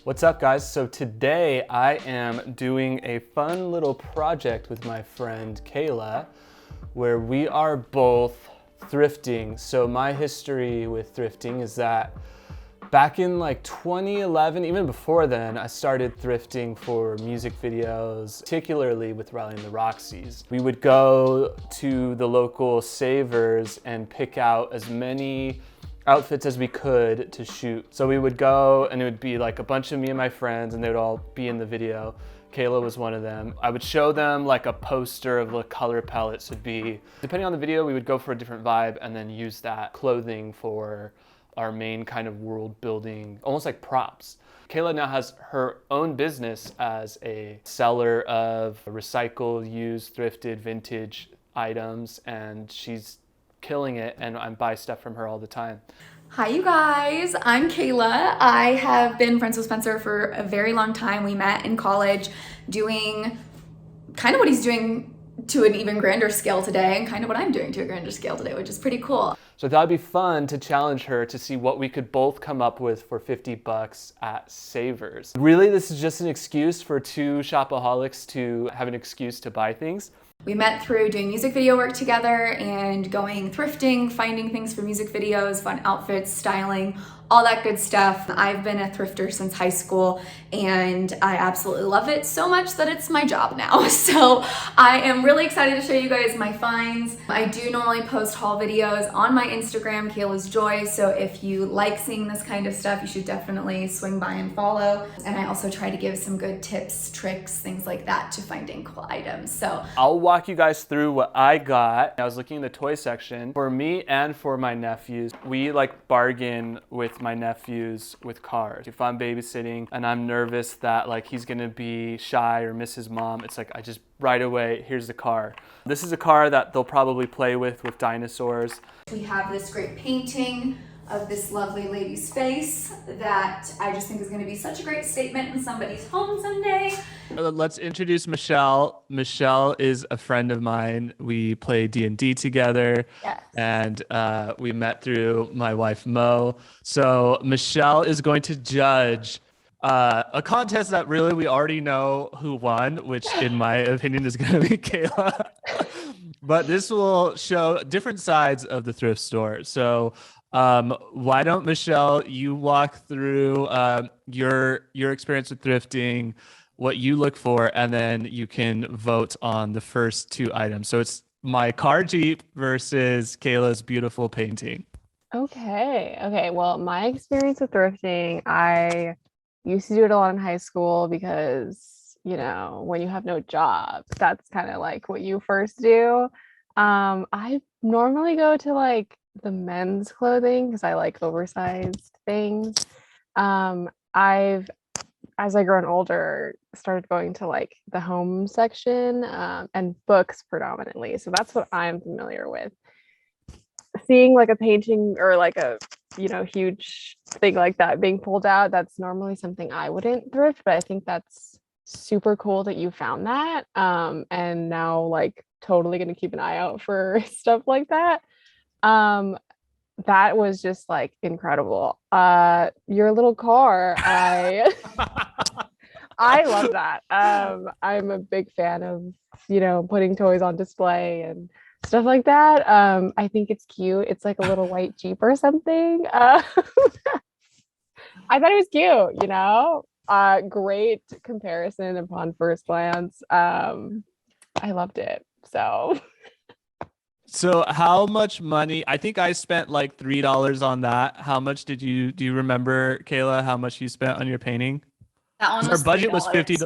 What's up, guys? So today I am doing a fun little project with my friend Kayla where we are both thrifting. So my history with thrifting is that back in like 2011, even before then, I started thrifting for music videos, particularly with Riley and the Roxies. We would go to the local savers and pick out as many outfits as we could to shoot. So we would go and it would be like a bunch of me and my friends and they would all be in the video. Kayla was one of them. I would show them like a poster of what color palettes would be. Depending on the video, we would go for a different vibe and then use that clothing for our main kind of world building, almost like props. Kayla now has her own business as a seller of recycled, used, thrifted, vintage items, and she's killing it, and I buy stuff from her all the time. Hi you guys, I'm Kayla. I have been friends with Spencer for a very long time. We met in college doing kind of what he's doing to an even grander scale today and kind of what I'm doing to a grander scale today, which is pretty cool. So I thought it'd be fun to challenge her to see what we could both come up with for 50 bucks at Savers. Really, this is just an excuse for two shopaholics to have an excuse to buy things. We met through doing music video work together and going thrifting, finding things for music videos, fun outfits, styling, all that good stuff. I've been a thrifter since high school and I absolutely love it so much that it's my job now. So I am really excited to show you guys my finds. I do normally post haul videos on my Instagram, Kayla's Joy. So if you like seeing this kind of stuff, you should definitely swing by and follow. And I also try to give some good tips, tricks, things like that to finding cool items. So I'll walk you guys through what I got. I was looking in the toy section. For me and for my nephews, we like bargain with my nephews with cars. If I'm babysitting and I'm nervous that like he's gonna be shy or miss his mom, it's like I just right away, here's the car. This is a car that they'll probably play with dinosaurs. We have this great painting of this lovely lady's face that I just think is going to be such a great statement in somebody's home someday. Let's introduce Michelle. Michelle is a friend of mine. We play D&D together. Yes. And we met through my wife, Mo. So Michelle is going to judge a contest that really we already know who won, which in my opinion is going to be Kayla. But this will show different sides of the thrift store. So why don't, Michelle, you walk through your experience with thrifting, what you look for, and then you can vote on the first two items. So it's my car Jeep versus Kayla's beautiful painting. Okay. Well, my experience with thrifting, I used to do it a lot in high school because, you know, when you have no job, that's kind of like what you first do. I normally go to like the men's clothing because I like oversized things. I've, as I grown older, started going to like the home section and books predominantly. So that's what I'm familiar with. Seeing like a painting or like a, you know, huge thing like that being pulled out, that's normally something I wouldn't thrift, but I think that's super cool that you found that. And now like totally gonna keep an eye out for stuff like that. That was just like incredible. Your little car, I love that. I'm a big fan of, you know, putting toys on display and stuff like that. I think it's cute. It's like a little white Jeep or something. I thought it was cute, you know. Great comparison upon first glance. I loved it. So how much money? I think I spent like $3 on that. How much do you remember, Kayla, how much you spent on your painting? That one was our budget $3. was 50.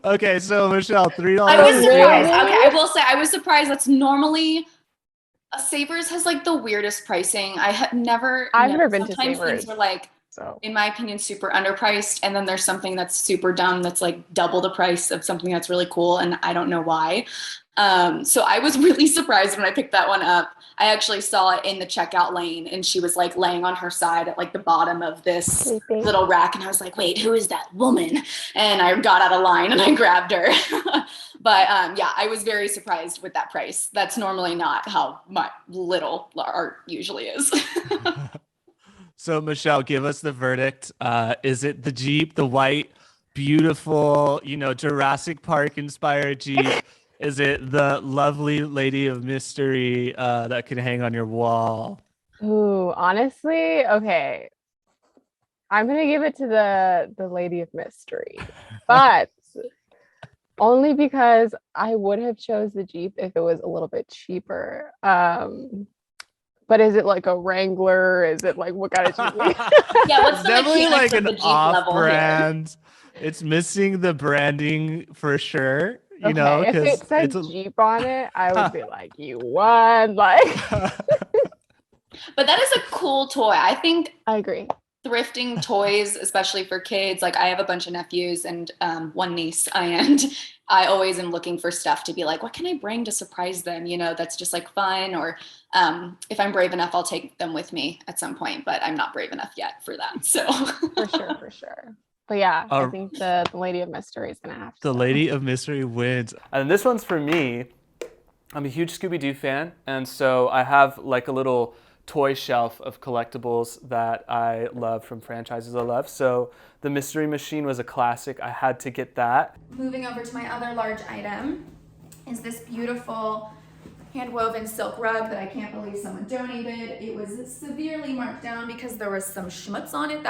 Okay, so Michelle, $3. I was surprised. Okay, I will say I was surprised. That's normally Savers has like the weirdest pricing. I've never been to Savers. Things are like, in my opinion, super underpriced, and then there's something that's super dumb that's like double the price of something that's really cool, and I don't know why. So I was really surprised when I picked that one up. I actually saw it in the checkout lane, and she was like laying on her side at like the bottom of this little rack, and I was like, wait, who is that woman? And I got out of line and I grabbed her. But yeah, I was very surprised with that price. That's normally not how my little art usually is. So Michelle, give us the verdict. Is it the Jeep, the white, beautiful, Jurassic Park inspired Jeep? Is it the lovely Lady of Mystery that can hang on your wall? Ooh, honestly, okay. I'm gonna give it to the Lady of Mystery, but only because I would have chose the Jeep if it was a little bit cheaper. But is it like a Wrangler? Is it like what kind of Jeep? Yeah, what's It's the definitely mechanics like of the an Jeep level here? off-brand. It's missing the branding for sure. Okay, if because it said it's a Jeep on it, I would be like, you won. Like, But that is a cool toy. I think I agree. thrifting toys, especially for kids, like I have a bunch of nephews and one niece, and I always am looking for stuff to be like, what can I bring to surprise them? That's just like fun. Or if I'm brave enough, I'll take them with me at some point, but I'm not brave enough yet for that. So For sure. But yeah, I think the Lady of Mystery is gonna have to. The Lady of Mystery wins. And this one's for me. I'm a huge Scooby-Doo fan, and so I have like a little toy shelf of collectibles that I love from franchises I love. So the Mystery Machine was a classic. I had to get that. Moving over to my other large item is this beautiful hand-woven silk rug that I can't believe someone donated. It was severely marked down because there was some schmutz on it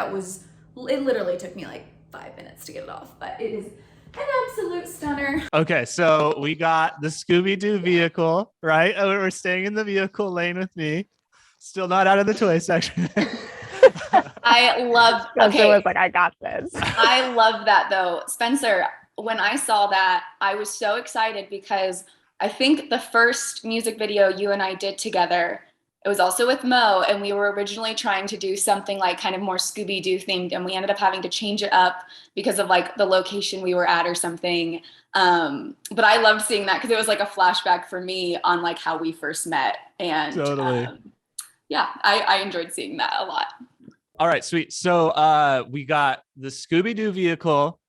it literally took me like 5 minutes to get it off, but it is an absolute stunner. Okay, so we got the Scooby-Doo vehicle, right? Oh, we're staying in the vehicle lane with me. Still not out of the toy section. I love, Spencer was like, I got this. I love that though. Spencer, when I saw that, I was so excited because I think the first music video you and I did together, it was also with Mo, and we were originally trying to do something like kind of more Scooby-Doo themed, and we ended up having to change it up because of like the location we were at or something. But I loved seeing that because it was like a flashback for me on like how we first met. And Totally. Yeah, I enjoyed seeing that a lot. All right, sweet. So we got the Scooby-Doo vehicle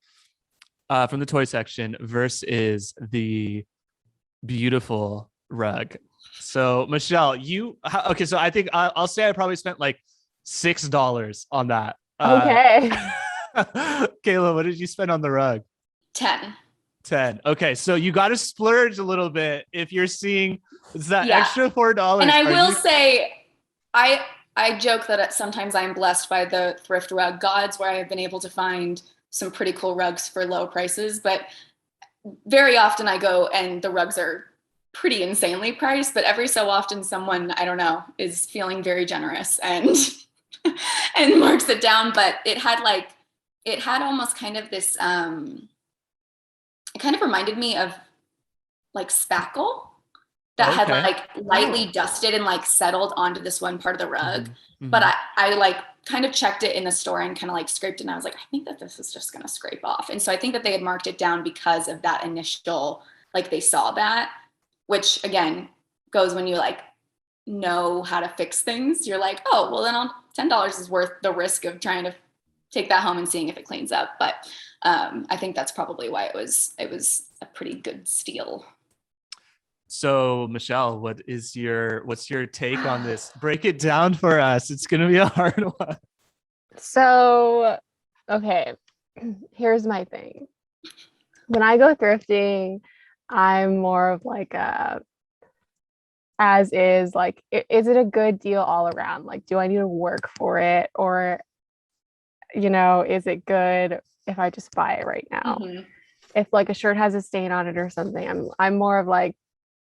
from the toy section versus the beautiful rug. So Michelle, okay, so I think I'll say I probably spent like $6 on that. Okay. Kayla, what did you spend on the rug? 10. Okay, so you got to splurge a little bit if you're seeing that extra $4. And I will say, I joke that sometimes I'm blessed by the thrift rug gods, where I have been able to find some pretty cool rugs for low prices, but very often I go and the rugs are pretty insanely priced, but every so often someone, I don't know, is feeling very generous and and marks it down. But it had almost kind of this it kind of reminded me of like spackle that had like lightly dusted and like settled onto this one part of the rug. Mm-hmm. But I like kind of checked it in the store and kind of like scraped it, and I was like, I think that this is just gonna scrape off. And so I think that they had marked it down because of that initial, like they saw that, which again goes when you like know how to fix things. You're like, oh, well then $10 is worth the risk of trying to take that home and seeing if it cleans up. But I think that's probably why it was a pretty good steal. So Michelle, what's your take on this? Break it down for us. It's going to be a hard one. So, okay, here's my thing. When I go thrifting, I'm more of like as is, like, is it a good deal all around? Like, do I need to work for it? Or, is it good if I just buy it right now? Mm-hmm. If like a shirt has a stain on it or something, I'm more of like,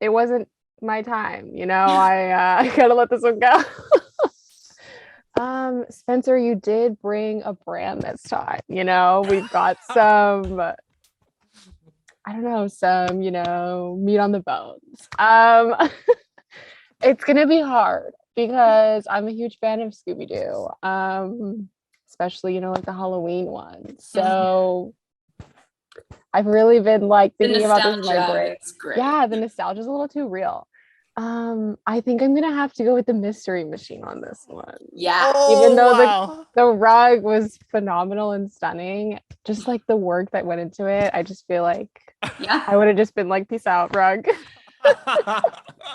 it wasn't my time, I gotta let this one go. Spencer, you did bring a brand this time, we've got some, I don't know, some, meat on the bones. It's gonna be hard because I'm a huge fan of Scooby-Doo, especially, like the Halloween one. So I've really been like thinking about this in my brain. Yeah, the nostalgia is a little too real. I think I'm gonna have to go with the Mystery Machine on this one. Yeah. Even though the rug was phenomenal and stunning, just like the work that went into it, I just feel like I would have just been like, peace out, rug.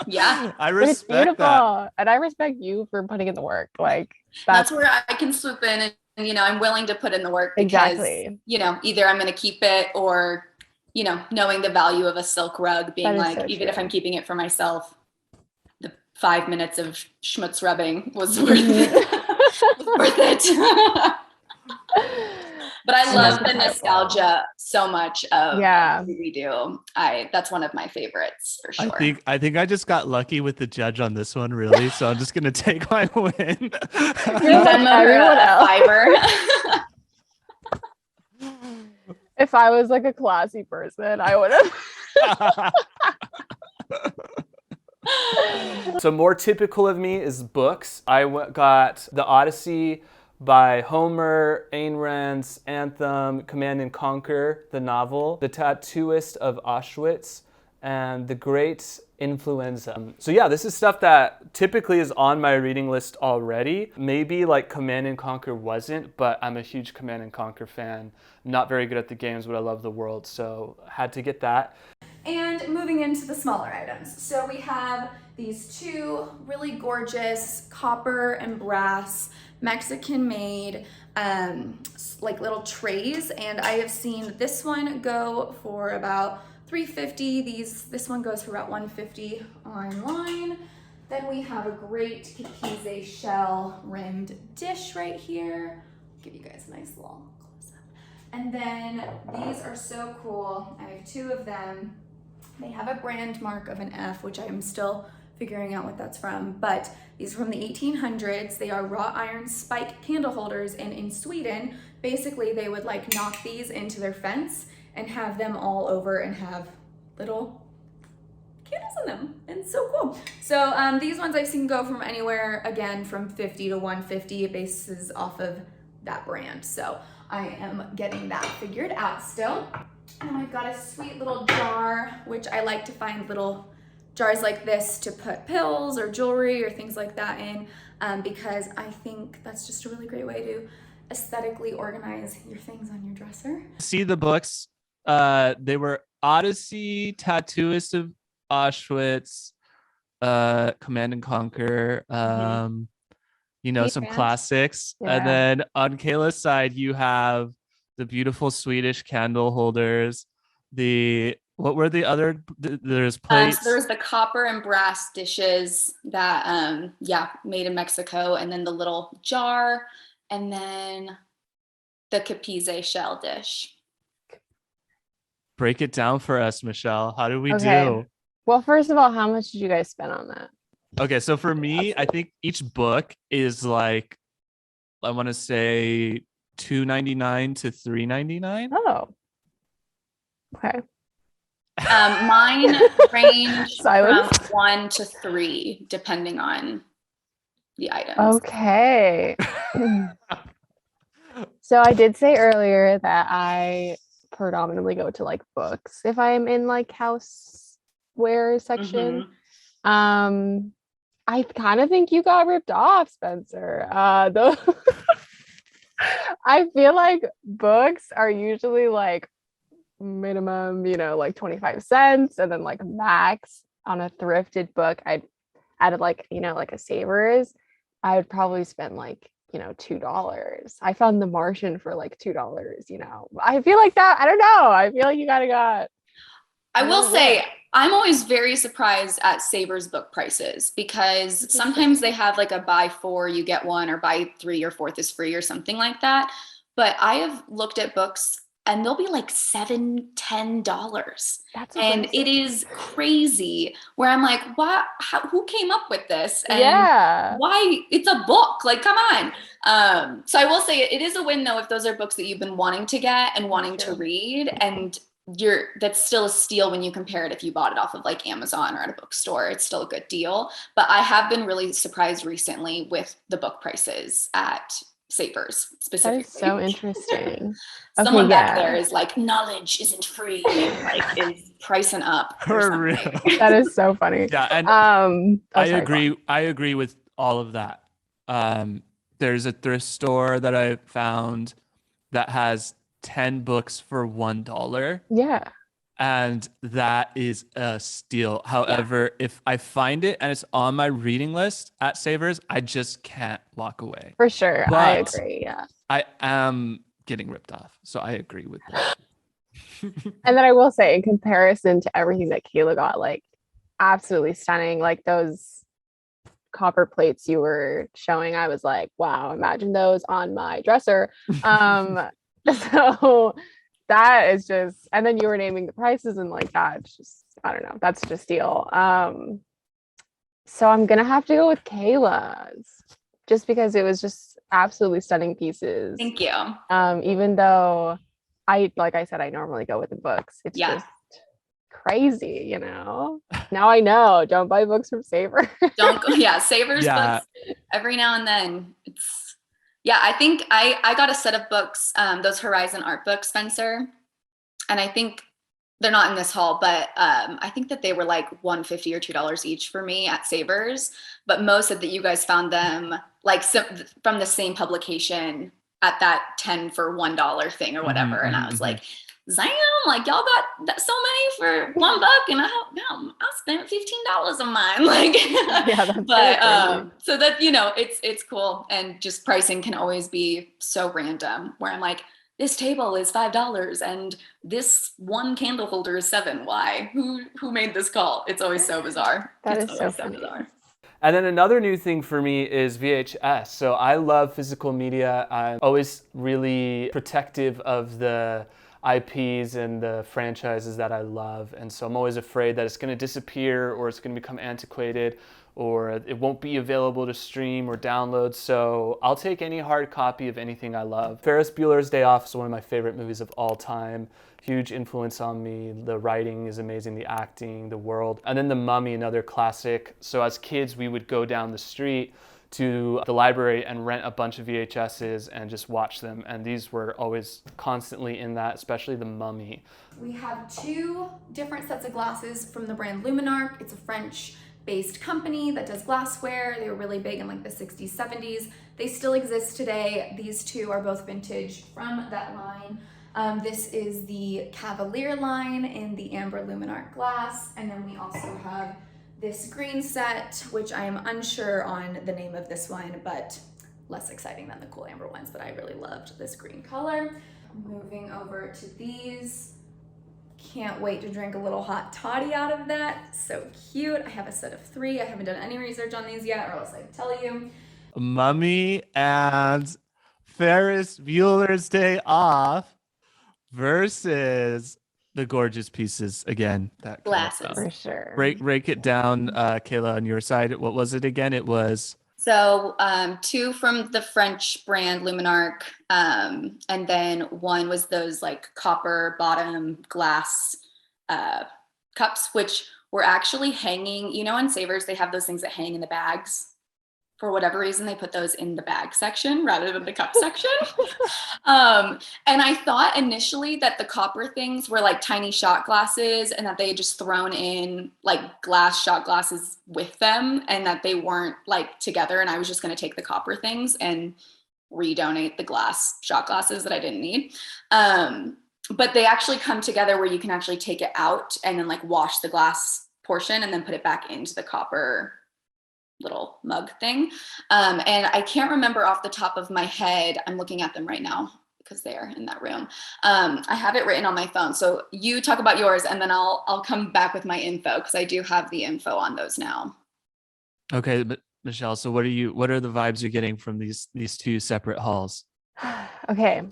Yeah. I But it's respect beautiful. that. And I respect you for putting in the work. Like That's where I can swoop in and, you know, I'm willing to put in the work because, exactly. you know, either I'm going to keep it or, you know, knowing the value of a silk rug, being like, so even true. if I'm keeping it for myself, the 5 minutes of schmutz rubbing was worth it. Was worth it. But I love the nostalgia so much of we do. That's one of my favorites for sure. I think I just got lucky with the judge on this one, really. So I'm just gonna take my win. You're like everyone else. If I was like a classy person, I would have. So more typical of me is books. I got The Odyssey by Homer, Ayn Rand's Anthem, Command and Conquer, the novel, The Tattooist of Auschwitz, and The Great Influenza. So yeah, this is stuff that typically is on my reading list already. Maybe like Command and Conquer wasn't, but I'm a huge Command and Conquer fan. Not very good at the games, but I love the world, so had to get that. And moving into the smaller items. So we have these two really gorgeous copper and brass Mexican made like little trays, and I have seen this one go for about $350. This one goes for about $150 online. Then we have a great Capize shell rimmed dish right here. Give you guys a nice little close up. And then these are so cool. I have two of them. They have a brand mark of an F, which I am still figuring out what that's from, but these are from the 1800s. They are wrought iron spike candle holders, and in Sweden, basically they would like knock these into their fence and have them all over and have little candles in them, and so cool. So these ones I've seen go from anywhere, again, from 50 to 150. It bases off of that brand. So I am getting that figured out still. And I've got a sweet little jar, which I like to find little jars like this to put pills or jewelry or things like that in, because I think that's just a really great way to aesthetically organize your things on your dresser. See the books, they were Odyssey, Tattooist of Auschwitz, Command and Conquer, you know, some classics. Yeah. And then on Kayla's side, you have the beautiful Swedish candle holders, what were the other, there's plates? So there was the copper and brass dishes that, made in Mexico, and then the little jar, and then the Capize shell dish. Break it down for us, Michelle. How do we do? Well, first of all, how much did you guys spend on that? Okay, so for me, I think each book is like, I want to say $2.99 to $3.99. Oh, okay. Mine range from 1 to 3, depending on the items. Okay. So I did say earlier that I predominantly go to like books if I'm in like houseware section. I kind of think you got ripped off, Spencer. Though I feel like books are usually like minimum, you know, like 25 cents, and then like max on a thrifted book, I'd added like, you know, like a Savers, I would probably spend like, you know, $2. I found The Martian for like $2, you know. I feel like that, I don't know, I feel like you got I will say I'm always very surprised at Savers book prices, because sometimes they have like a buy 4 you get 1, or buy 3 your 4th is free or something like that. But I have looked at books and they'll be like $7-10. And it is crazy, where I'm like, what? Who came up with this? And why? It's a book, like, come on. So I will say it is a win though, if those are books that you've been wanting to get and wanting to read, and that's still a steal when you compare it if you bought it off of like Amazon or at a bookstore. It's still a good deal. But I have been really surprised recently with the book prices at Savers specifically. That is so interesting. Someone back there is like, knowledge isn't free, and like is pricing up. That is so funny. Yeah, and I agree with all of that. There's a thrift store that I found that has 10 books for $1. Yeah. and that is a steal. However, if I find it and it's on my reading list at Savers, I just can't walk away. For sure. But I agree. Yeah. I am getting ripped off. So I agree with that. And then I will say, in comparison to everything that Kayla got, like absolutely stunning. Like those copper plates you were showing, I was like, wow, imagine those on my dresser. So that is just, and then you were naming the prices and like that, it's just, I don't know, that's just a steal. So I'm gonna have to go with Kayla's just because it was just absolutely stunning pieces. Thank you. Even though like I said, I normally go with the books. It's just crazy, you know. Now I know, don't buy books from Savers. Don't go, Savers books every now and then. I think I got a set of books, those Horizon art books, Spencer, and I think they're not in this haul, but I think that they were like $1.50 or $2 each for me at Savers. But most of that you guys found them like from the same publication at that 10 for $1 thing or whatever. And I was like, Zam, like y'all got so many for $1 and I spent $15 on mine. Like, but so that, you know, it's cool. And just pricing can always be so random where I'm like, this table is $5 and this one candle holder is $7. Why? Who made this call? It's always so bizarre. That is so bizarre. And then another new thing for me is VHS. So I love physical media. I'm always really protective of the IPs and the franchises that I love. And so I'm always afraid that it's going to disappear or it's going to become antiquated or it won't be available to stream or download. So I'll take any hard copy of anything I love. Ferris Bueller's Day Off is one of my favorite movies of all time. Huge influence on me. The writing is amazing, the acting, the world. And then The Mummy, another classic. So as kids, we would go down the street to the library and rent a bunch of VHSs and just watch them. And these were always constantly in that, especially The Mummy. We have two different sets of glasses from the brand Luminarc. It's a French-based company that does glassware. They were really big in like the 60s, 70s. They still exist today. These two are both vintage from that line. This is the Cavalier line in the amber Luminarc glass. And then we also have this green set, which I am unsure on the name of this one, but less exciting than the cool amber ones, but I really loved this green color. Moving over to these. Can't wait to drink a little hot toddy out of that. So cute. I have a set of 3. I haven't done any research on these yet, or else I'd tell you. Mummy and Ferris Bueller's Day Off versus the gorgeous pieces again. That glasses for sure. Break it down, Kayla, on your side. What was it again? It was so 2 from the French brand Luminarc, and then 1 was those like copper bottom glass cups, which were actually hanging. You know, in Savers they have those things that hang in the bags. For whatever reason, they put those in the bag section rather than the cup section. And I thought initially that the copper things were like tiny shot glasses and that they had just thrown in like glass shot glasses with them and that they weren't like together. And I was just going to take the copper things and redonate the glass shot glasses that I didn't need. But they actually come together where you can actually take it out and then like wash the glass portion and then put it back into the copper little mug thing. And I can't remember off the top of my head. I'm looking at them right now because they are in that room. I have it written on my phone. So you talk about yours and then I'll come back with my info because I do have the info on those now. Okay, but Michelle, so what are the vibes you're getting from these 2 separate hauls? Okay.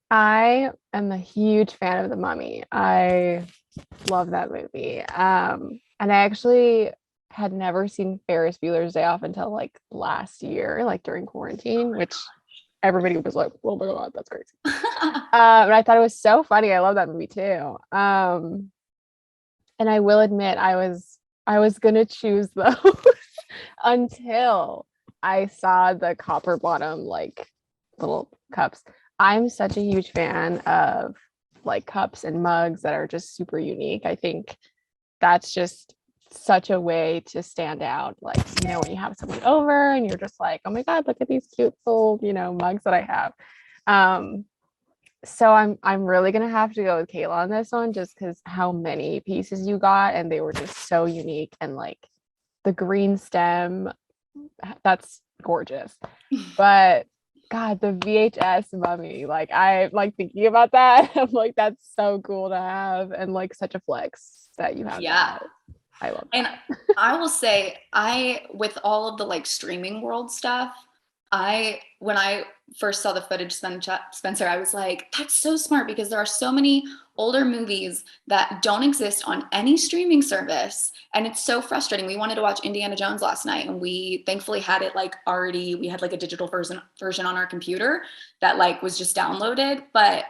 I am a huge fan of The Mummy. I love that movie. And I actually had never seen Ferris Bueller's Day Off until like last year, like during quarantine, which everybody was like, oh my God, that's crazy. And I thought it was so funny. I love that movie too. And I will admit I was gonna choose those until I saw the copper bottom like little cups. I'm such a huge fan of like cups and mugs that are just super unique. I think that's just such a way to stand out, like, you know, when you have someone over and you're just like, oh my God, look at these cute little, you know, mugs that I have. So I'm really gonna have to go with Kayla on this one just because how many pieces you got and they were just so unique and like the green stem, that's gorgeous. But God, the VHS mummy, like I like thinking about that. I'm like, that's so cool to have and like such a flex that you have Yeah. that. I love And that. I will say, with all of the like streaming world stuff, when I first saw the footage, Spencer, I was like, that's so smart because there are so many older movies that don't exist on any streaming service. And it's so frustrating. We wanted to watch Indiana Jones last night and we thankfully had it like already, we had like a digital version on our computer that like was just downloaded. But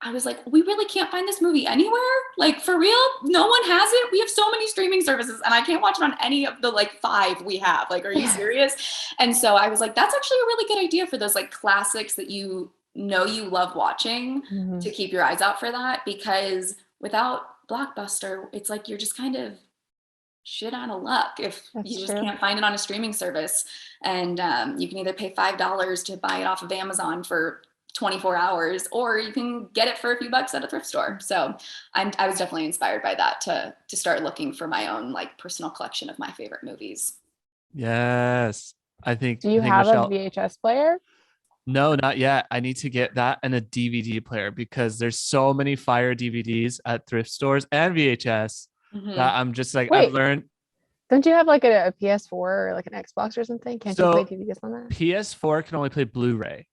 I was like, we really can't find this movie anywhere? Like, for real? No one has it? We have so many streaming services and I can't watch it on any of the like 5 we have. Like, are you serious? And so I was like, that's actually a really good idea for those like classics that you know you love watching to keep your eyes out for that, because without Blockbuster, it's like you're just kind of shit out of luck if That's you just true. can't find it on a streaming service. And you can either pay $5 to buy it off of Amazon for 24 hours, or you can get it for a few bucks at a thrift store. So I was definitely inspired by that to start looking for my own like personal collection of my favorite movies. Yes. Do you I think have a Michelle. VHS player? No, not yet. I need to get that and a DVD player because there's so many fire DVDs at thrift stores and VHS that I'm just like, I've Wait, learned. don't you have like a PS4 or like an Xbox or something? Can't you play So DVDs on that? PS4 can only play Blu-ray.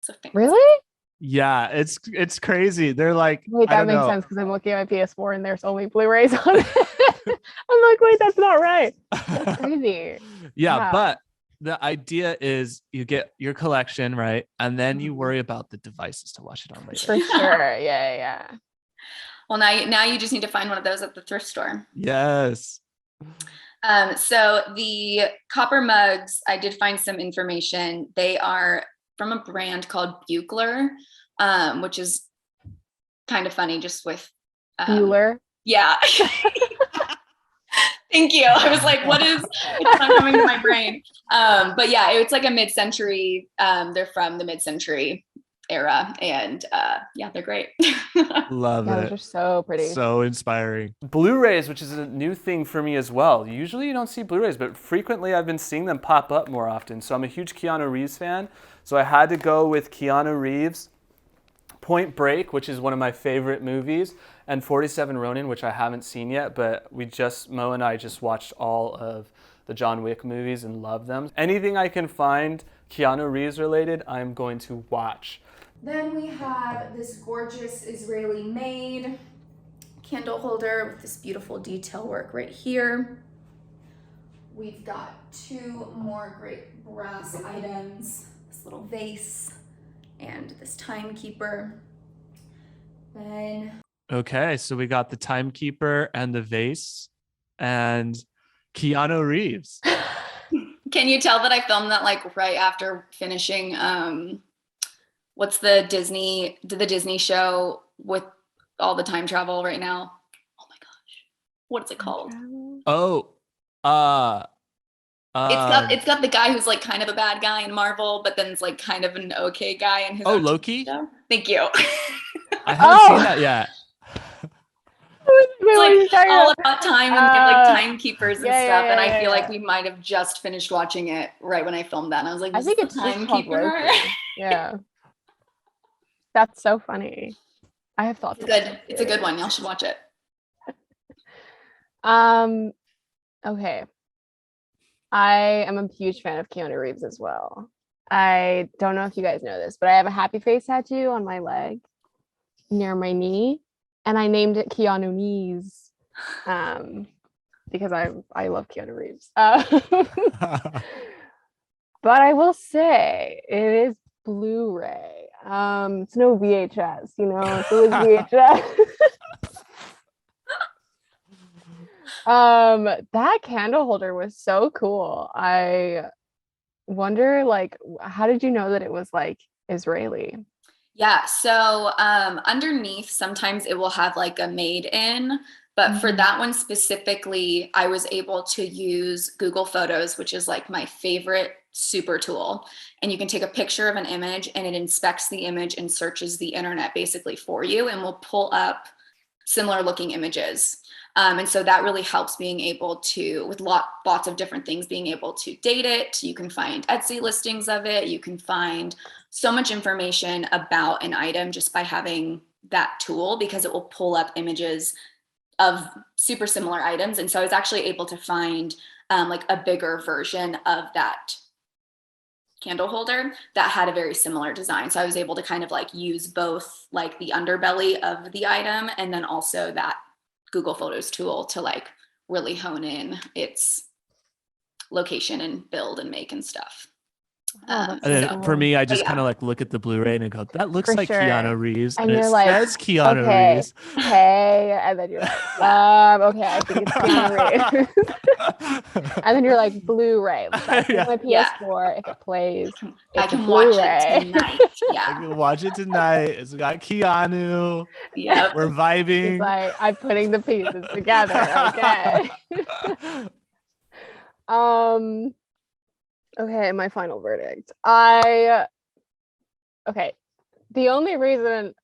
So fancy. Really? Yeah, it's crazy. They're like, Wait, I that don't makes know. sense because I'm looking at my PS4 and there's only Blu-rays on it. I'm like, wait, that's not right. That's crazy. Yeah, Wow. but the idea is you get your collection, right? And then you worry about the devices to watch it on later. For sure. Yeah. Well, now you just need to find one of those at the thrift store. Yes. So the copper mugs, I did find some information. They are from a brand called Buchler, which is kind of funny just with Bueller. Yeah. Thank you. I was like, it's not coming to my brain. But yeah, it's like a mid-century, they're from the mid-century era, and yeah, they're great. Love Yeah, it. those are so pretty. So inspiring. Blu-rays, which is a new thing for me as well. Usually you don't see Blu-rays, but frequently I've been seeing them pop up more often. So I'm a huge Keanu Reeves fan. So I had to go with Keanu Reeves, Point Break, which is one of my favorite movies, and 47 Ronin, which I haven't seen yet, but Mo and I just watched all of the John Wick movies and love them. Anything I can find Keanu Reeves related, I'm going to watch. Then we have this gorgeous Israeli-made candle holder with this beautiful detail work right here. We've got 2 more great brass items, this little vase and this timekeeper. Then Okay, so we got the timekeeper and the vase and Keanu Reeves. Can you tell that I filmed that like right after finishing what's the Disney show with all the time travel right now? Oh my gosh. What is it called? Oh, it's got the guy who's like kind of a bad guy in Marvel, but then it's like kind of an okay guy in his own Loki? show. Thank you. I haven't seen that yet. It's like all about time and they have like timekeepers and stuff. And I feel like we might have just finished watching it right when I filmed that. And I was like, I think it's just called Loki. Yeah. That's so funny. I have thoughts. It's a good one. Y'all should watch it. Okay. I am a huge fan of Keanu Reeves as well. I don't know if you guys know this, but I have a happy face tattoo on my leg near my knee, and I named it Keanu Knees because I love Keanu Reeves. But I will say it is Blu-ray. It's no VHS, you know, if it was VHS. That candle holder was so cool. I wonder, like, how did you know that it was like Israeli? Yeah, so underneath sometimes it will have like a made in But for that one specifically, I was able to use Google Photos, which is like my favorite super tool. And you can take a picture of an image and it inspects the image and searches the internet basically for you and will pull up similar looking images. And so that really helps being able to, with lots of different things, being able to date it. You can find Etsy listings of it. You can find so much information about an item just by having that tool, because it will pull up images of super similar items. And so I was actually able to find like a bigger version of that candle holder that had a very similar design. So I was able to kind of like use both like the underbelly of the item and then also that Google Photos tool to like really hone in its location and build and make and stuff. And then for me, I just kind of like look at the Blu-ray and I go, that looks like Keanu Reeves. And you're it like, says Keanu okay, Reeves. Hey, and then you're like, okay, I think it's Keanu Reeves. And then you're like, Blu-ray. Like, my PS4, if it plays, I can watch it tonight. Yeah. I can watch it tonight. It's got Keanu. Yeah. We're vibing. It's like, I'm putting the pieces together. Okay. Okay, my final verdict. The only reason,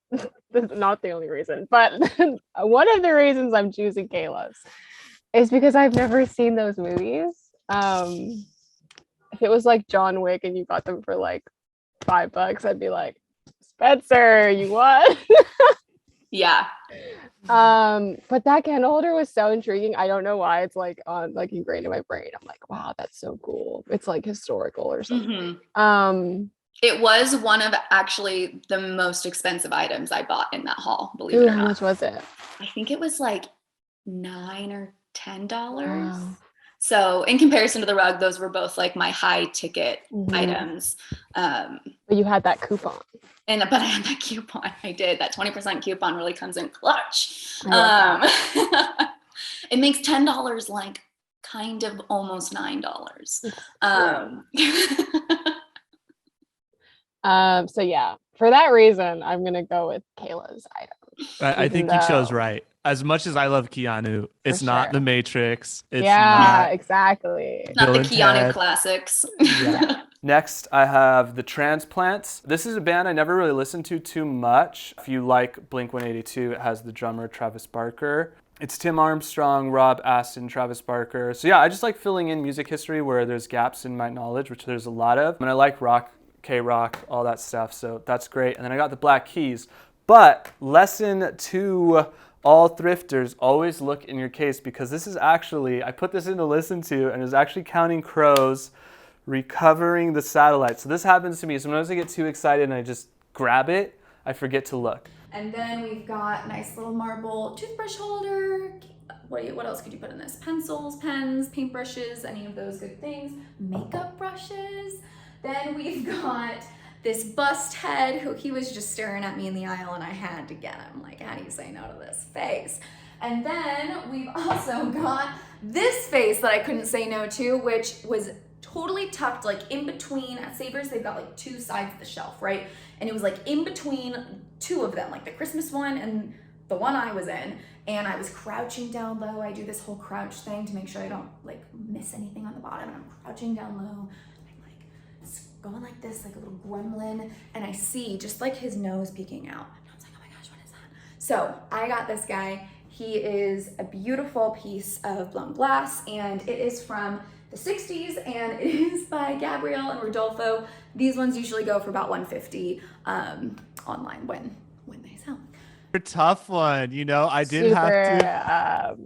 not the only reason, but one of the reasons I'm choosing Kayla's is because I've never seen those movies. If it was like John Wick and you got them for like $5, I'd be like, Spencer, you what? Yeah. But that candle holder was so intriguing. I don't know why it's like on like ingrained in my brain. I'm like, wow, that's so cool. It's like historical or something. It was one of actually the most expensive items I bought in that haul, believe it or not. How much was it? I think it was like $9 or $10. Wow. So in comparison to the rug, those were both like my high ticket items. But you had that coupon. But I had that coupon. I did. That 20% coupon really comes in clutch. It makes $10 like kind of almost $9. So yeah, for that reason, I'm gonna go with Kayla's item. I think you chose right. As much as I love Keanu, it's not The Matrix. It's exactly. It's not the Keanu classics. Yeah. Next, I have the Transplants. This is a band I never really listened to too much. If you like Blink-182, it has the drummer Travis Barker. It's Tim Armstrong, Rob Aston, Travis Barker. So yeah, I just like filling in music history where there's gaps in my knowledge, which there's a lot of. And I like rock, K-rock, all that stuff, so that's great. And then I got the Black Keys. But lesson to all thrifters, always look in your case, because this is actually, I put this in to listen to, and it's actually Counting Crows, Recovering the Satellite. So this happens to me. Sometimes I get too excited and I just grab it. I forget to look. And then we've got nice little marble toothbrush holder. What else could you put in this? Pencils, pens, paintbrushes, any of those good things. Makeup brushes. Then we've got this bust head who he was just staring at me in the aisle and I had to get him. Like, how do you say no to this face? And then we've also got this face that I couldn't say no to, which was totally tucked like in between. At Savers, they've got like two sides of the shelf, right? And it was like in between two of them, like the Christmas one and the one I was in. And I was crouching down low. I do this whole crouch thing to make sure I don't like miss anything on the bottom. And I'm crouching down low. Going like this, like a little gremlin, and I see just like his nose peeking out. And I was like, oh my gosh, what is that? So I got this guy. He is a beautiful piece of blown glass, and it is from the 60s, and it is by Gabrielle and Rodolfo. These ones usually go for about $150 online when they sell. A tough one, you know. I did have to.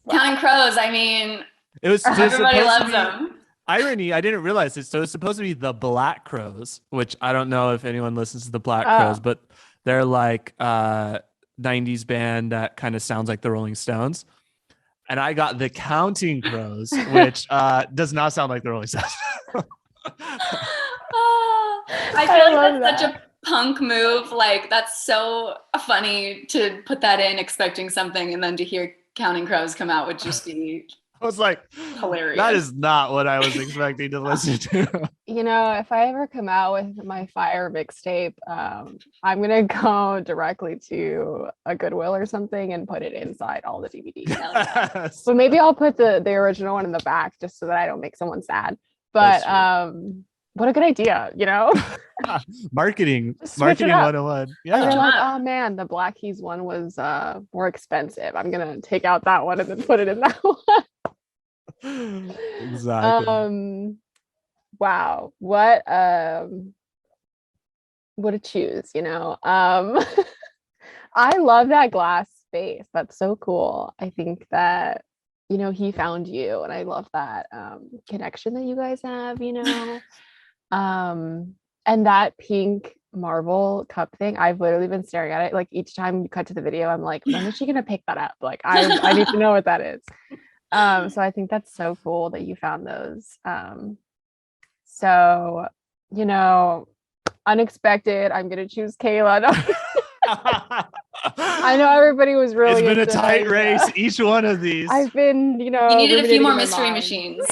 Counting Crows. I mean, it was everybody loves them. Irony, I didn't realize it. So it's supposed to be the Black Crows, which I don't know if anyone listens to the Black Crows, but they're like 90s band that kind of sounds like the Rolling Stones. And I got the Counting Crows, which does not sound like the Rolling Stones. I feel like that's such a punk move. Like, that's so funny to put that in expecting something, and then to hear Counting Crows come out would just be I was like, Hilarious. that is not what I was expecting to listen to. You know, if I ever come out with my Fire mixtape, I'm gonna go directly to a Goodwill or something and put it inside all the DVDs. Yes. But maybe I'll put the original one in the back just so that I don't make someone sad. But what a good idea, you know? Marketing Switch it up. 101. They're Yeah. like, oh man, the Black Keys one was more expensive. I'm gonna take out that one and then put it in that one. Exactly. Wow, what a choose, you know. I love that glass space. That's so cool. I think that, you know, he found you, and I love that connection that you guys have, you know. And that pink marble cup thing, I've literally been staring at it. Like each time you cut to the video, I'm like, when is she gonna pick that up? Like I need to know what that is. So I think that's so cool that you found those. So, you know, unexpected, I'm gonna choose Kayla. I know everybody was really. It's been a tight race, each one of these. I've been, you know, you needed a few more mystery machines.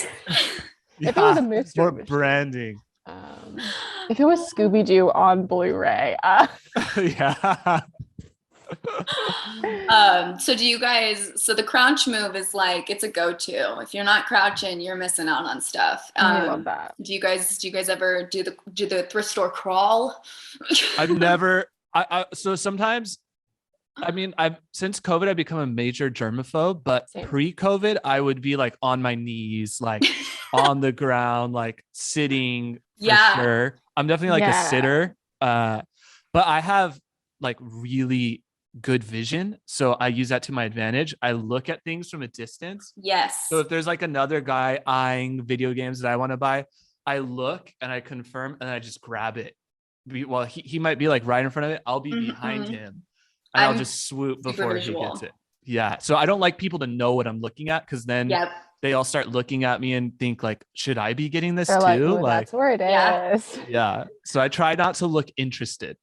If it was a mystery more machine. branding. If it was Scooby-Doo on Blu-ray. Yeah. So do you guys, so the crouch move is like, it's a go-to. If you're not crouching, you're missing out on stuff. I love that. Do you guys ever do the thrift store crawl? I've never, so sometimes, I mean, since COVID, I've become a major germaphobe, but pre-COVID, I would be like on my knees, like on the ground, like sitting for sure. I'm definitely like a sitter. But I have like really good vision. So I use that to my advantage. I look at things from a distance. Yes. So if there's like another guy eyeing video games that I want to buy, I look and I confirm and I just grab it. Well, he might be like right in front of it. I'll be behind him and I'll just swoop before he gets it. Yeah. So I don't like people to know what I'm looking at, because then they all start looking at me and think like, should I be getting this too? Like, that's where it is. Yeah. So I try not to look interested.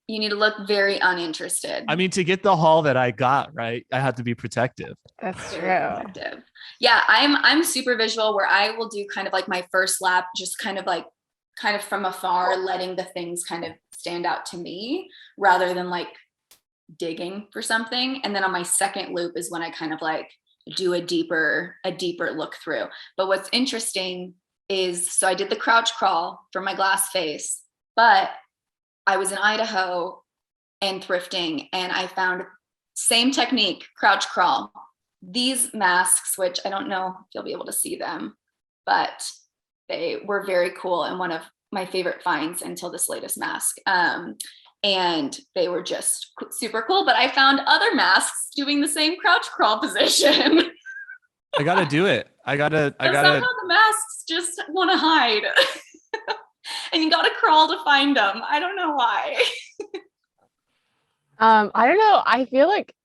You need to look very uninterested. I mean, to get the haul that I got, right, I have to be protective. That's true. Protective. Yeah, I'm super visual, where I will do kind of like my first lap, just kind of from afar, letting the things kind of stand out to me rather than like digging for something. And then on my second loop is when I kind of like do a deeper look through. But what's interesting is, so I did the crouch crawl for my glass face, but I was in Idaho and thrifting, and I found same technique, crouch crawl. These masks, which I don't know if you'll be able to see them, but they were very cool and one of my favorite finds until this latest mask. And they were just super cool, but I found other masks doing the same crouch crawl position. I gotta do it. Somehow the masks just want to hide. And you gotta crawl to find them. I don't know why. I don't know. I feel like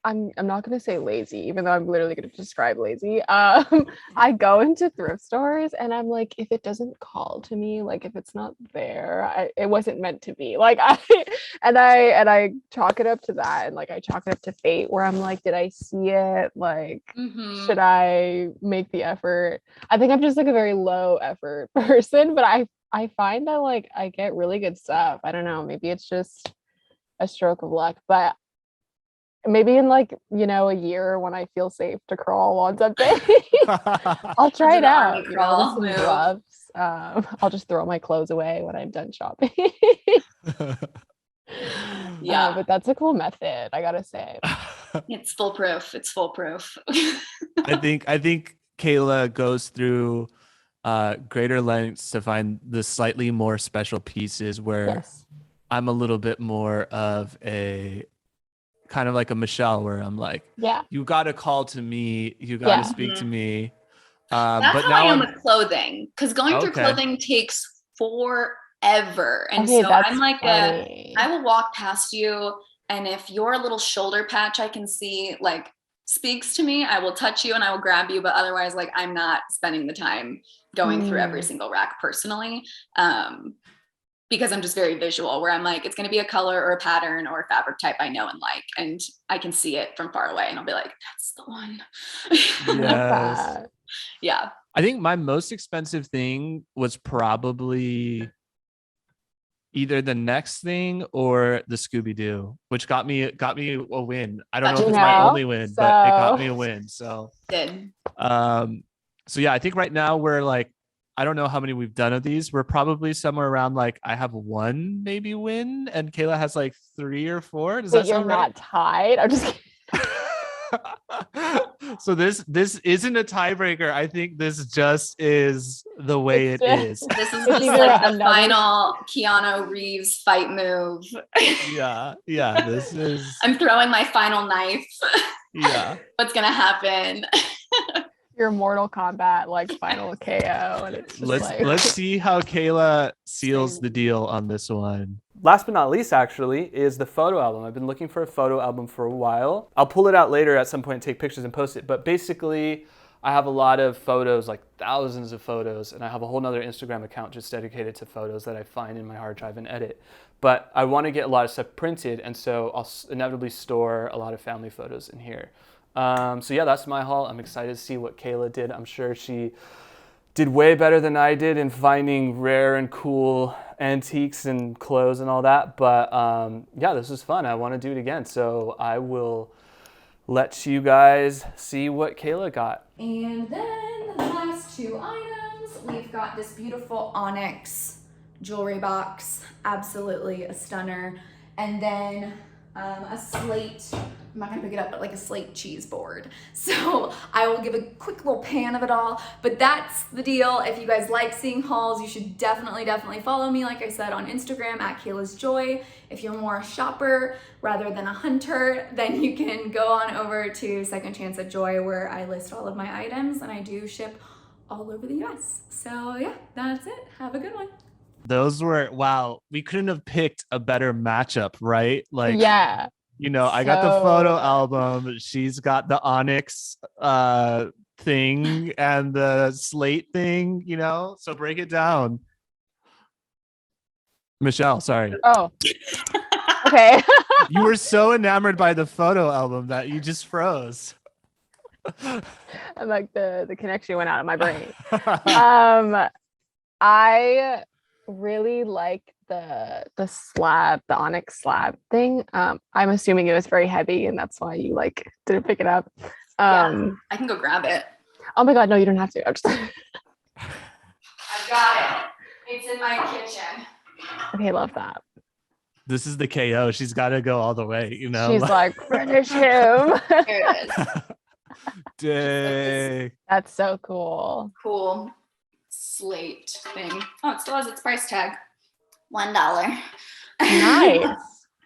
I'm not gonna say lazy, even though I'm literally gonna describe lazy. I go into thrift stores and I'm like, if it doesn't call to me, like if it's not there, it wasn't meant to be. Like I chalk it up to that, and like I chalk it up to fate, where I'm like, did I see it? Like, should I make the effort? I think I'm just like a very low effort person, but I find that like I get really good stuff. I don't know, maybe it's just a stroke of luck, but maybe in like, you know, a year when I feel safe to crawl on something, I'll try it out. You know, with some gloves. I'll just throw my clothes away when I'm done shopping. But that's a cool method, I gotta say. It's foolproof. I think Kayla goes through greater lengths to find the slightly more special pieces, where I'm a little bit more of a kind of like a Michelle, where I'm like, you got to call to me, you got to speak to me. That's but how now I am with clothing, because going through clothing takes forever. And so I'm like, I will walk past you, and if your little shoulder patch I can see like speaks to me, I will touch you and I will grab you. But otherwise, like, I'm not spending the time going through every single rack personally. because I'm just very visual, where I'm like, it's going to be a color or a pattern or a fabric type I know and like, and I can see it from far away and I'll be like, that's the one. Yes. Yeah. I think my most expensive thing was probably either the next thing or the Scooby-Doo, which got me a win. I don't know if it's my only win, but it got me a win. So Did. So yeah, I think right now we're like, I don't know how many we've done of these. We're probably somewhere around like, I have one maybe win and Kayla has like 3 or 4. Does that sound you're not tied? I'm just kidding. So this isn't a tiebreaker. I think this just is the way it is. This is just like the final Keanu Reeves fight move. Yeah, this is. I'm throwing my final knife. Yeah. What's gonna happen? Your Mortal Kombat like final KO, and it's just let's see how Kayla seals the deal on this one. Last but not least, actually, is the photo album. I've been looking for a photo album for a while. I'll pull it out later at some point and take pictures and post it. But basically, I have a lot of photos, like thousands of photos, and I have a whole nother Instagram account just dedicated to photos that I find in my hard drive and edit. But I want to get a lot of stuff printed, and so I'll inevitably store a lot of family photos in here. So yeah, that's my haul. I'm excited to see what Kayla did. I'm sure she did way better than I did in finding rare and cool antiques and clothes and all that. But yeah, this was fun. I want to do it again. So I will let you guys see what Kayla got. And then the last 2 items, we've got this beautiful onyx jewelry box. Absolutely a stunner. And then a slate, I'm not gonna pick it up, but like a slate cheese board. So I will give a quick little pan of it all, but that's the deal. If you guys like seeing hauls, you should definitely follow me, like I said, on Instagram at Kayla's Joy. If you're more a shopper rather than a hunter, then you can go on over to Second Chance at Joy, where I list all of my items and I do ship all over the US. So yeah, that's it. Have a good one. Those were, wow, we couldn't have picked a better matchup, right? Like, yeah. You know, I got the photo album. She's got the onyx thing and the slate thing, you know? So break it down. Michelle, sorry. Oh. Okay. You were so enamored by the photo album that you just froze. I'm like the connection went out of my brain. I really like the onyx slab thing. I'm assuming it was very heavy and that's why you like didn't pick it up. Yeah, I can go grab it. Oh my god, no, you don't have to. I got it. It's in my kitchen. Okay, love that. This is the KO. She's got to go all the way, you know? She's like, finish him. Here it is. Dang. That's so cool. Cool slate thing. Oh, it still has its price tag. $1. Nice.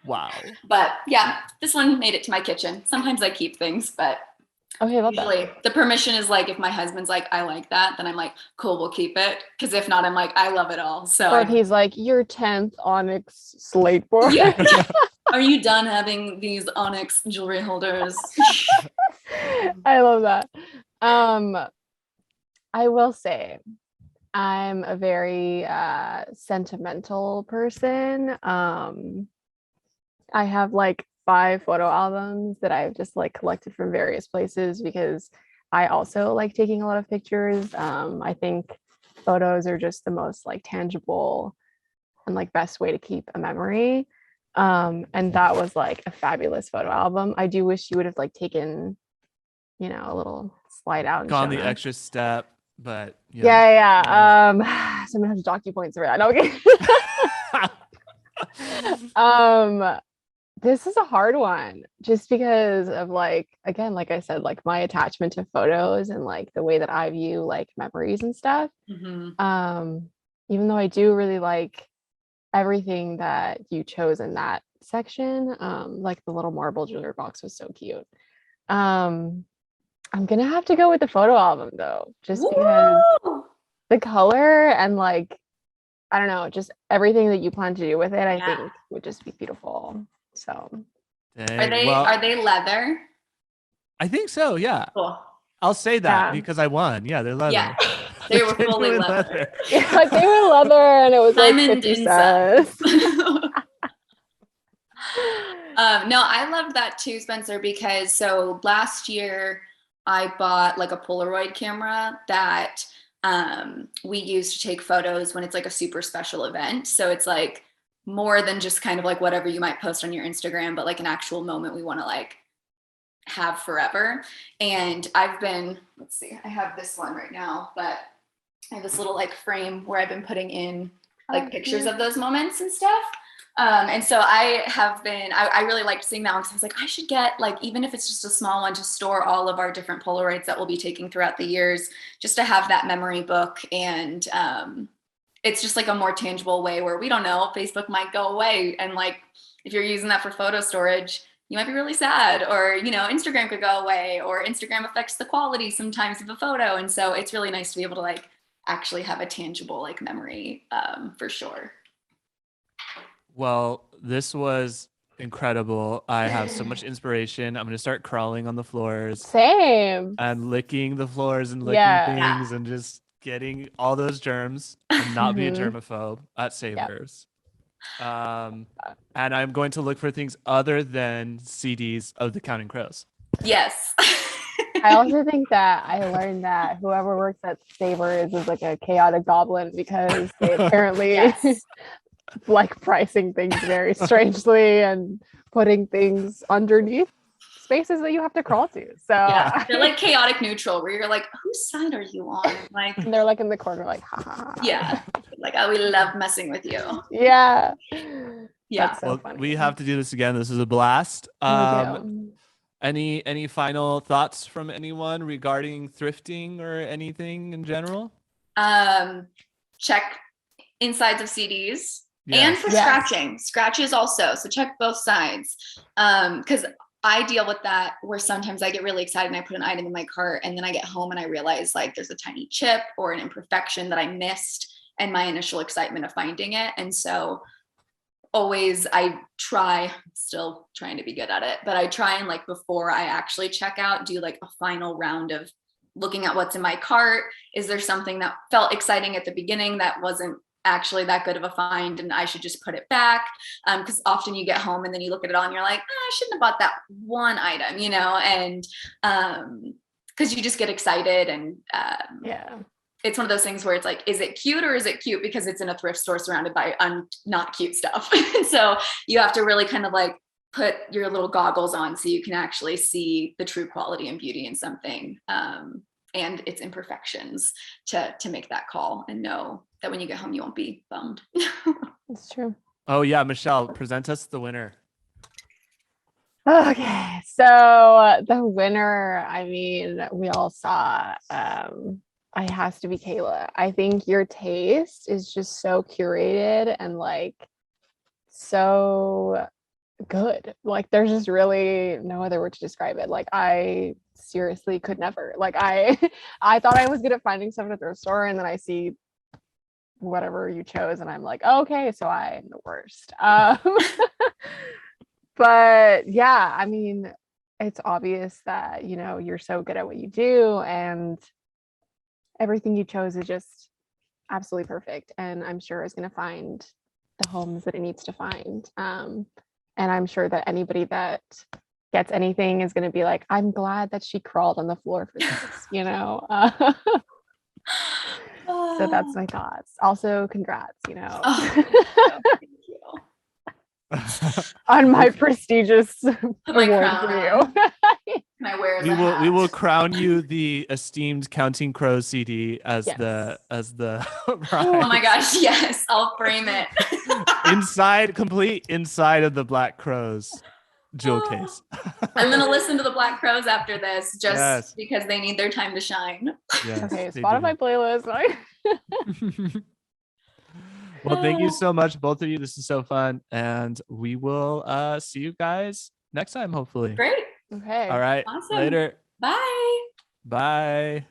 Wow. But yeah, this one made it to my kitchen. Sometimes I keep things, but okay, love usually that. The permission is like, if my husband's like, I like that, then I'm like, cool, we'll keep it. Because if not, I'm like, I love it all. So But he's like, your 10th onyx slate board. Yeah. Are you done having these onyx jewelry holders? I love that. I will say I'm a very sentimental person. I have like 5 photo albums that I've just like collected from various places because I also like taking a lot of pictures. I think photos are just the most like tangible and like best way to keep a memory. And that was like a fabulous photo album. I do wish you would have like taken, you know, a little slide out and Gone the shown us. extra step, but yeah. So I'm gonna have to dock you points for that. No, okay. This is a hard one just because of like, again, like I said, like my attachment to photos and like the way that I view like memories and stuff. Mm-hmm. Even though I do really like everything that you chose in that section, like the little marble jewelry box was so cute. I'm gonna have to go with the photo album though, just because the color and like, I don't know, just everything that you plan to do with it, I think would just be beautiful. So Dang. Are they leather? I think so, yeah. Cool. I'll say that because I won. Yeah, they're leather. Yeah. They were fully Genuine leather. Yeah, like they were leather and it was like Diamond 50 inside. cents. No, I loved that too, Spencer, because so last year I bought like a Polaroid camera that we use to take photos when it's like a super special event. So it's like more than just kind of like whatever you might post on your Instagram, but like an actual moment we want to like have forever. And I've been, let's see, I have this one right now, but I have this little like frame where I've been putting in like pictures of those moments and stuff. And so I have been, I really liked seeing that one because I was like, I should get like, even if it's just a small one to store all of our different Polaroids that we'll be taking throughout the years, just to have that memory book. And it's just like a more tangible way where we don't know, Facebook might go away. And like, if you're using that for photo storage, you might be really sad, or, you know, Instagram could go away, or Instagram affects the quality sometimes of a photo. And so it's really nice to be able to like actually have a tangible like memory for sure. Well, this was incredible. I have so much inspiration. I'm going to start crawling on the floors. Same. And licking the floors and licking things and just getting all those germs and not be a germaphobe at Savers. And I'm going to look for things other than CDs of the Counting Crows. Yes. I also think that I learned that whoever works at Savers is like a chaotic goblin because they apparently like pricing things very strangely and putting things underneath spaces that you have to crawl to. So yeah, they're like chaotic neutral where you're like, whose side are you on? Like, and they're like in the corner like, ha ha ha. Yeah. Like, oh, we love messing with you. Yeah. Yeah. That's so funny. We have to do this again. This is a blast. Any final thoughts from anyone regarding thrifting or anything in general? Check insides of CDs. And for scratching. Scratches also. So check both sides. Because I deal with that where sometimes I get really excited and I put an item in my cart and then I get home and I realize like there's a tiny chip or an imperfection that I missed and my initial excitement of finding it. And so always I try, still trying to be good at it, but I try and like before I actually check out, do like a final round of looking at what's in my cart. Is there something that felt exciting at the beginning that wasn't actually that good of a find and I should just put it back? Because often you get home and then you look at it all and you're like, I shouldn't have bought that one item, you know, and because you just get excited and it's one of those things where it's like, is it cute or is it cute because it's in a thrift store surrounded by not cute stuff? So you have to really kind of like put your little goggles on so you can actually see the true quality and beauty in something and its imperfections to make that call and know that when you get home, you won't be bummed. It's true. Oh yeah, Michelle, present us the winner. Okay, so the winner, I mean, we all saw, it has to be Kayla. I think your taste is just so curated and like so good. Like there's just really no other word to describe it. Like I seriously could never. Like I thought I was good at finding stuff at a thrift store and then I see whatever you chose and I'm like, oh, okay, so I'm the worst. But yeah, I mean, it's obvious that, you know, you're so good at what you do and everything you chose is just absolutely perfect. And I'm sure it's going to find the homes that it needs to find. And I'm sure that anybody that gets anything is going to be like, I'm glad that she crawled on the floor for this, you know? So that's my thoughts. Also, congrats, you know. Thank you. On my prestigious my award crown for on. you. Can I wear we will crown you the esteemed Counting Crows CD as the prize. Oh my gosh, yes, I'll frame it. complete inside of the Black Crows jewel case. I'm gonna listen to the Black Crows after this just because they need their time to shine. Yes, okay, Spotify playlist. Well, thank you so much, both of you. This is so fun. And we will see you guys next time, hopefully. Great. Okay. All right. Awesome. Later. Bye. Bye.